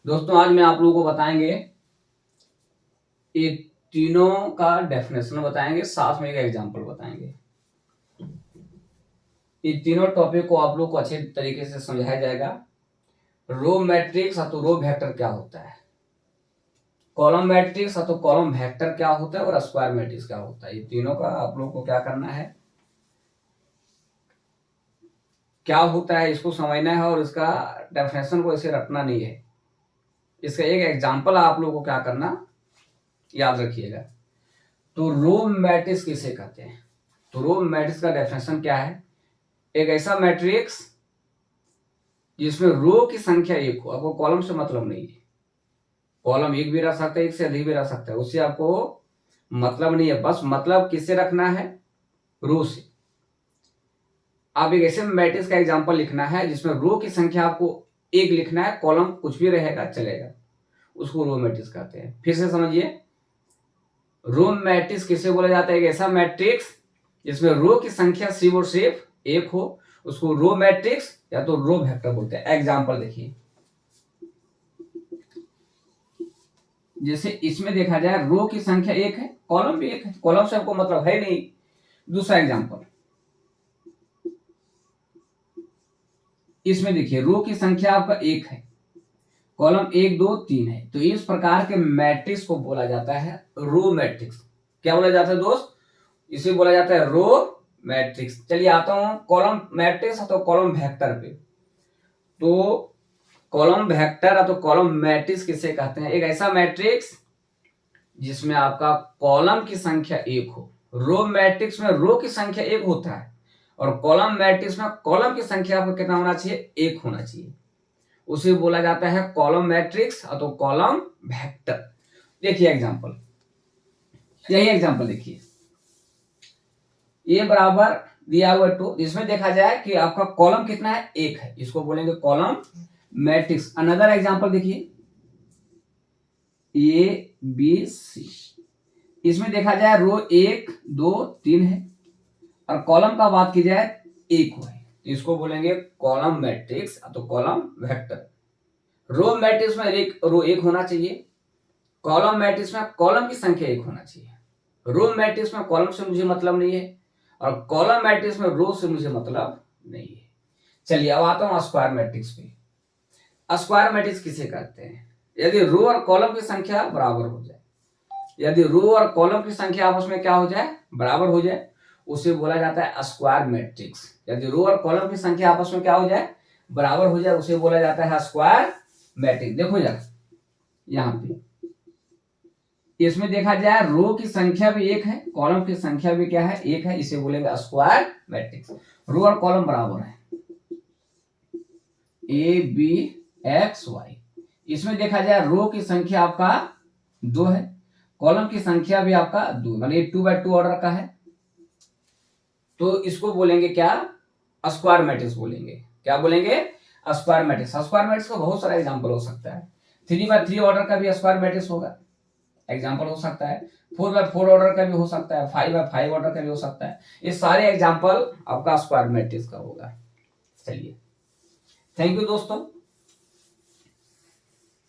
दोस्तों आज मैं आप लोगों को बताएंगे ये तीनों का डेफिनेशन बताएंगे, साथ में एक एग्जांपल बताएंगे। ये तीनों टॉपिक को आप लोग को अच्छे तरीके से समझाया जाएगा। रो मैट्रिक्स तो रो वेक्टर क्या होता है, कॉलम मैट्रिक्स तो कॉलम वेक्टर क्या होता है और स्क्वायर मैट्रिक्स क्या होता है। ये तीनों का आप लोग को क्या करना है, क्या होता है इसको समझना है और इसका डेफिनेशन को ऐसे रटना नहीं है। इसका एक एग्जांपल आप लोगों को क्या करना, याद रखिएगा। तो रो मैट्रिक्स किसे कहते हैं, तो रो मैट्रिक्स का डेफिनेशन क्या है, एक ऐसा मैट्रिक्स जिसमें रो की संख्या एक हो। आपको कॉलम से मतलब नहीं है, कॉलम एक भी रह सकता है, एक से अधिक भी रह सकता है, उससे आपको मतलब नहीं है। बस मतलब किससे रखना है, रो से। आप एक ऐसे मैट्रिक्स का एग्जांपल लिखना है जिसमें रो की संख्या आपको एक लिखना है, कॉलम कुछ भी रहेगा चलेगा, उसको रो मैट्रिक्स कहते हैं। फिर से समझिए, रो मैट्रिक्स किसे बोला जाता है, एक ऐसा मैट्रिक्स जिसमें रो की संख्या सिर्फ और सिर्फ एक हो, उसको रो मैट्रिक्स या तो रो वेक्टर बोलते हैं। एग्जांपल देखिए, जैसे इसमें देखा जाए रो की संख्या एक है, कॉलम भी एक है, कॉलम से आपको मतलब है नहीं। दूसरा एग्जांपल, इसमें देखिए रो की संख्या आपका एक है, कॉलम एक दो तीन है, तो इस प्रकार के मैट्रिक्स को बोला जाता है रो मैट्रिक्स। क्या बोला जाता है दोस्त, इसे बोला जाता है रो मैट्रिक्स। चलिए आता हूं कॉलम मैट्रिक्स तो कॉलम वेक्टर पे। तो कॉलम वेक्टर तो कॉलम मैट्रिक्स किसे कहते हैं, एक ऐसा मैट्रिक्स जिसमें आपका कॉलम की संख्या एक हो। रो मैट्रिक्स में रो की संख्या एक होता है और कॉलम मैट्रिक्स में कॉलम की संख्या आपको कितना होना चाहिए, एक होना चाहिए। उसे बोला जाता है कॉलम मैट्रिक्स तो कॉलम वेक्टर। देखिए एग्जांपल, यही एग्जांपल देखिए, ए बराबर दिया हुआ 2, जिसमें देखा जाए कि आपका कॉलम कितना है, एक है, इसको बोलेंगे कॉलम मैट्रिक्स। अनदर एग्जांपल देखिए, ए बी सी, इसमें देखा जाए रो 1 2 3 है और कॉलम का बात की जाए एक है, तो इसको बोलेंगे कॉलम मैट्रिक्स तो कॉलम वेक्टर। रो मैट्रिक्स में एक रो एक होना चाहिए, कॉलम मैट्रिक्स में कॉलम की संख्या एक होना चाहिए। रो मैट्रिक्स में कॉलम से मुझे मतलब नहीं है और कॉलम मैट्रिक्स में रो से मुझे मतलब नहीं है। चलिए अब आता हूं स्क्वायर मैट्रिक्स पे। स्क्वायर मैट्रिक्स किसे कहते हैं, यदि रो और कॉलम की संख्या बराबर हो जाए, यदि रो और कॉलम की संख्या आपस में क्या हो जाए, बराबर हो जाए, उसे बोला जाता है स्क्वायर मैट्रिक्स। यदि रो और कॉलम की संख्या आपस में क्या हो जाए, बराबर हो जाए, उसे बोला जाता है स्क्वायर मैट्रिक्स। देखो यार यहां पे इसमें देखा जाए रो की संख्या भी एक है, कॉलम की संख्या भी क्या है, एक है, इसे बोलेंगे स्क्वायर मैट्रिक्स। रो और कॉलम बराबर है, ए बी एक्स वाई। इसमें देखा जाए रो की संख्या आपका 2 है, कॉलम की संख्या भी आपका 2, मतलब 2x2 ऑर्डर का है, तो इसको बोलेंगे क्या, स्क्वायर मैट्रिक्स बोलेंगे। क्या बोलेंगे, स्क्वायर मैट्रिक्स। स्क्वायर मैट्रिक्स का बहुत सारा एग्जांपल हो सकता है, 3x3 ऑर्डर का भी स्क्वायर मैट्रिक्स होगा, एग्जाम्पल हो सकता है, 4x4 ऑर्डर का भी हो सकता है, 5x5 ऑर्डर का भी हो सकता है। ये सारे एग्जाम्पल आपका स्क्वायर मैट्रिक्स का होगा। चलिए थैंक यू दोस्तों।